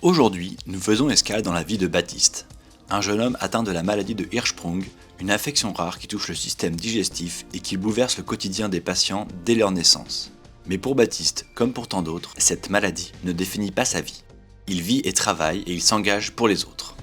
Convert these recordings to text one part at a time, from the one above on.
Aujourd'hui, nous faisons escale dans la vie de Baptiste, un jeune homme atteint de la maladie de Hirschsprung, une affection rare qui touche le système digestif et qui bouleverse le quotidien des patients dès leur naissance. Mais pour Baptiste, comme pour tant d'autres, cette maladie ne définit pas sa vie. Il vit et travaille et il s'engage pour les autres.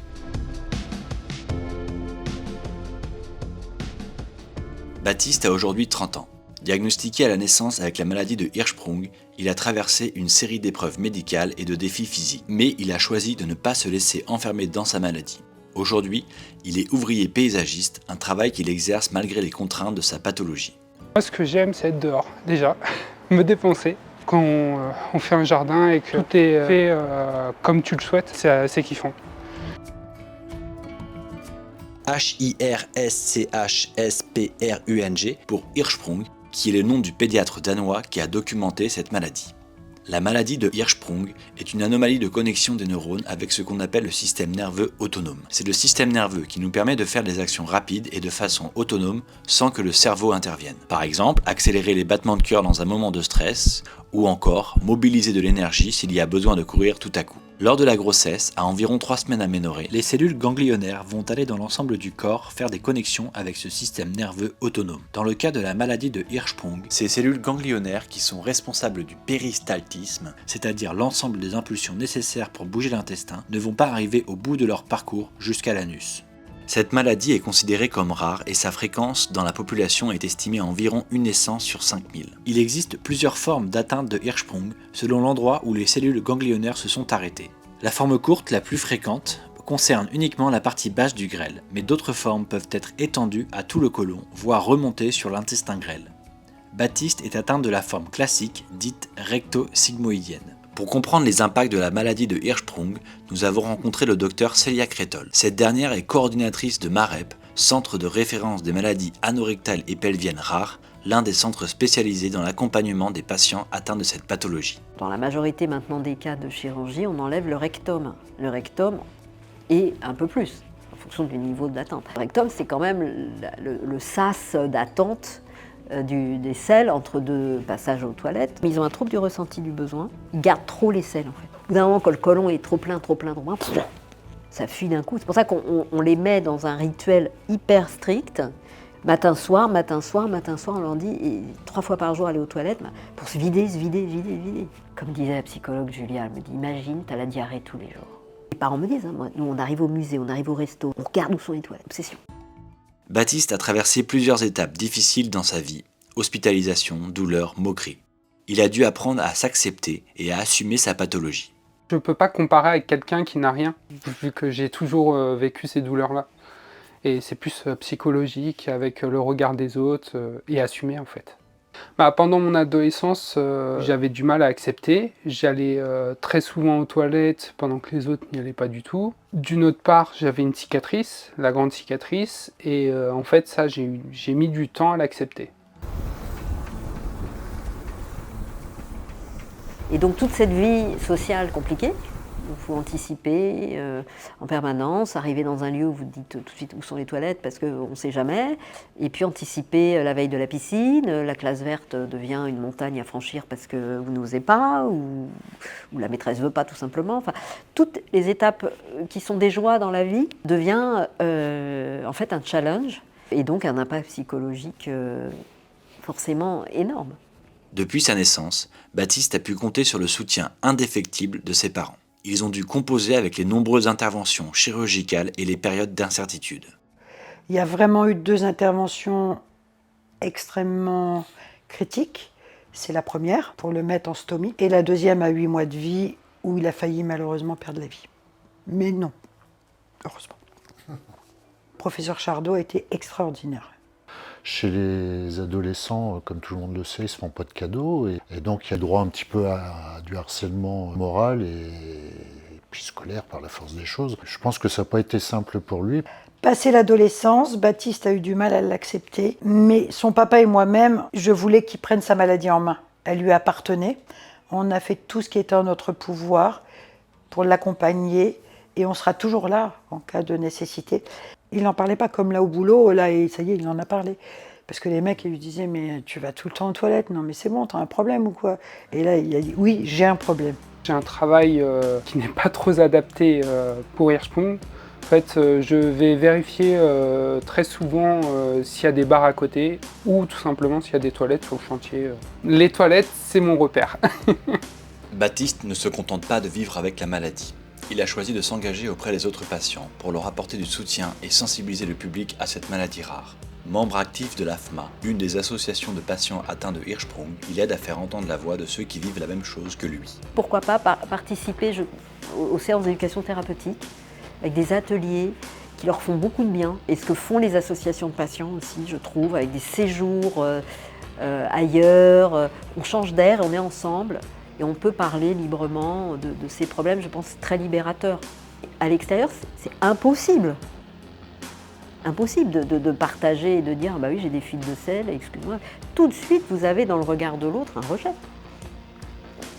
Baptiste a aujourd'hui 30 ans. Diagnostiqué à la naissance avec la maladie de Hirschsprung, il a traversé une série d'épreuves médicales et de défis physiques. Mais il a choisi de ne pas se laisser enfermer dans sa maladie. Aujourd'hui, il est ouvrier paysagiste, un travail qu'il exerce malgré les contraintes de sa pathologie. Moi, ce que j'aime, c'est être dehors, déjà, me dépenser. Quand on fait un jardin et que tout est fait comme tu le souhaites, c'est assez kiffant. Hirschsprung pour Hirschsprung, qui est le nom du pédiatre danois qui a documenté cette maladie. La maladie de Hirschsprung est une anomalie de connexion des neurones avec ce qu'on appelle le système nerveux autonome. C'est le système nerveux qui nous permet de faire des actions rapides et de façon autonome sans que le cerveau intervienne. Par exemple, accélérer les battements de cœur dans un moment de stress ou encore mobiliser de l'énergie s'il y a besoin de courir tout à coup. Lors de la grossesse, à environ 3 semaines aménorrhées, les cellules ganglionnaires vont aller dans l'ensemble du corps faire des connexions avec ce système nerveux autonome. Dans le cas de la maladie de Hirschsprung, ces cellules ganglionnaires qui sont responsables du péristaltisme, c'est-à-dire l'ensemble des impulsions nécessaires pour bouger l'intestin, ne vont pas arriver au bout de leur parcours jusqu'à l'anus. Cette maladie est considérée comme rare et sa fréquence dans la population est estimée à environ une naissance sur 5000. Il existe plusieurs formes d'atteinte de Hirschsprung selon l'endroit où les cellules ganglionnaires se sont arrêtées. La forme courte, la plus fréquente, concerne uniquement la partie basse du grêle, mais d'autres formes peuvent être étendues à tout le côlon, voire remonter sur l'intestin grêle. Baptiste est atteint de la forme classique, dite recto-sigmoïdienne. Pour comprendre les impacts de la maladie de Hirschsprung, nous avons rencontré le docteur Célia Crétol. Cette dernière est coordinatrice de MAREP, Centre de référence des maladies anorectales et pelviennes rares, l'un des centres spécialisés dans l'accompagnement des patients atteints de cette pathologie. Dans la majorité maintenant des cas de chirurgie, on enlève le rectum. Le rectum et un peu plus, en fonction du niveau d'attente. Le rectum, c'est quand même le sas d'attente des selles entre deux passages aux toilettes. Ils ont un trouble du ressenti du besoin, ils gardent trop les selles en fait. Au bout d'un moment, quand le côlon est trop plein, ça fuit d'un coup. C'est pour ça qu'on les met dans un rituel hyper strict. Matin, soir, matin, soir, matin, soir, on leur dit 3 fois par jour aller aux toilettes pour se vider. Comme disait la psychologue Julia, elle me dit, imagine, t'as la diarrhée tous les jours. Les parents me disent, moi, nous on arrive au musée, on arrive au resto, on regarde où sont les toilettes, obsession. Baptiste a traversé plusieurs étapes difficiles dans sa vie, hospitalisation, douleur, moquerie. Il a dû apprendre à s'accepter et à assumer sa pathologie. Je ne peux pas comparer avec quelqu'un qui n'a rien, vu que j'ai toujours vécu ces douleurs-là. Et c'est plus psychologique, avec le regard des autres, et assumé en fait. Pendant mon adolescence, j'avais du mal à accepter. J'allais très souvent aux toilettes pendant que les autres n'y allaient pas du tout. D'une autre part, j'avais une cicatrice, la grande cicatrice, et en fait ça, j'ai mis du temps à l'accepter. Et donc toute cette vie sociale compliquée, il faut anticiper en permanence, arriver dans un lieu où vous dites tout de suite où sont les toilettes parce qu'on ne sait jamais, et puis anticiper la veille de la piscine, la classe verte devient une montagne à franchir parce que vous n'osez pas, ou la maîtresse ne veut pas tout simplement. Enfin, toutes les étapes qui sont des joies dans la vie deviennent en fait un challenge, et donc un impact psychologique forcément énorme. Depuis sa naissance, Baptiste a pu compter sur le soutien indéfectible de ses parents. Ils ont dû composer avec les nombreuses interventions chirurgicales et les périodes d'incertitude. Il y a vraiment eu 2 interventions extrêmement critiques. C'est la première, pour le mettre en stomie, et la deuxième à 8 mois de vie, où il a failli malheureusement perdre la vie. Mais non, heureusement. Professeur Chardot a été extraordinaire. Chez les adolescents, comme tout le monde le sait, ils ne se font pas de cadeaux. Et donc, il y a droit un petit peu à du harcèlement moral et puis scolaire par la force des choses. Je pense que ça n'a pas été simple pour lui. Passé l'adolescence, Baptiste a eu du mal à l'accepter. Mais son papa et moi-même, je voulais qu'il prenne sa maladie en main. Elle lui appartenait. On a fait tout ce qui était en notre pouvoir pour l'accompagner. Et on sera toujours là en cas de nécessité. Il n'en parlait pas comme là au boulot, là, et ça y est, il en a parlé. Parce que les mecs, ils lui disaient, mais tu vas tout le temps aux toilettes, non mais c'est bon, t'as un problème ou quoi? Et là, il a dit, oui, j'ai un problème. J'ai un travail qui n'est pas trop adapté pour Hirschsprung. En fait, je vais vérifier très souvent s'il y a des bars à côté ou tout simplement s'il y a des toilettes sur le chantier. Les toilettes, c'est mon repère. Baptiste ne se contente pas de vivre avec la maladie. Il a choisi de s'engager auprès des autres patients pour leur apporter du soutien et sensibiliser le public à cette maladie rare. Membre actif de l'AFMA, une des associations de patients atteints de Hirschsprung, il aide à faire entendre la voix de ceux qui vivent la même chose que lui. Pourquoi pas participer aux séances d'éducation thérapeutique avec des ateliers qui leur font beaucoup de bien. Et ce que font les associations de patients aussi, je trouve, avec des séjours ailleurs. On change d'air, on est ensemble et on peut parler librement de ces problèmes. Je pense que c'est très libérateur. À l'extérieur, c'est impossible. Impossible de partager et de dire bah oui, j'ai des fuites de sel, excuse-moi. Tout de suite, vous avez dans le regard de l'autre un rejet.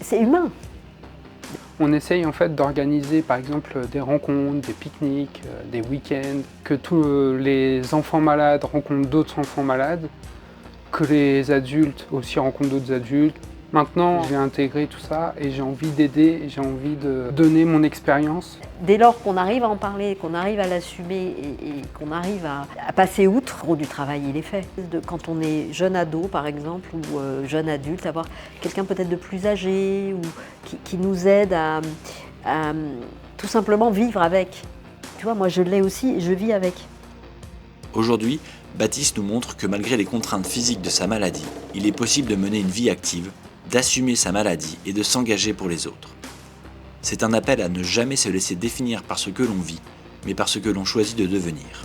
C'est humain. On essaye en fait d'organiser par exemple des rencontres, des pique-niques, des week-ends, que tous les enfants malades rencontrent d'autres enfants malades, que les adultes aussi rencontrent d'autres adultes. Maintenant, j'ai intégré tout ça et j'ai envie d'aider, j'ai envie de donner mon expérience. Dès lors qu'on arrive à en parler, qu'on arrive à l'assumer et qu'on arrive à passer outre, le gros du travail il est fait. Quand on est jeune ado par exemple ou jeune adulte, avoir quelqu'un peut-être de plus âgé ou qui nous aide à tout simplement vivre avec. Tu vois, moi je l'ai aussi, je vis avec. Aujourd'hui, Baptiste nous montre que malgré les contraintes physiques de sa maladie, il est possible de mener une vie active, d'assumer sa maladie et de s'engager pour les autres. C'est un appel à ne jamais se laisser définir par ce que l'on vit, mais par ce que l'on choisit de devenir.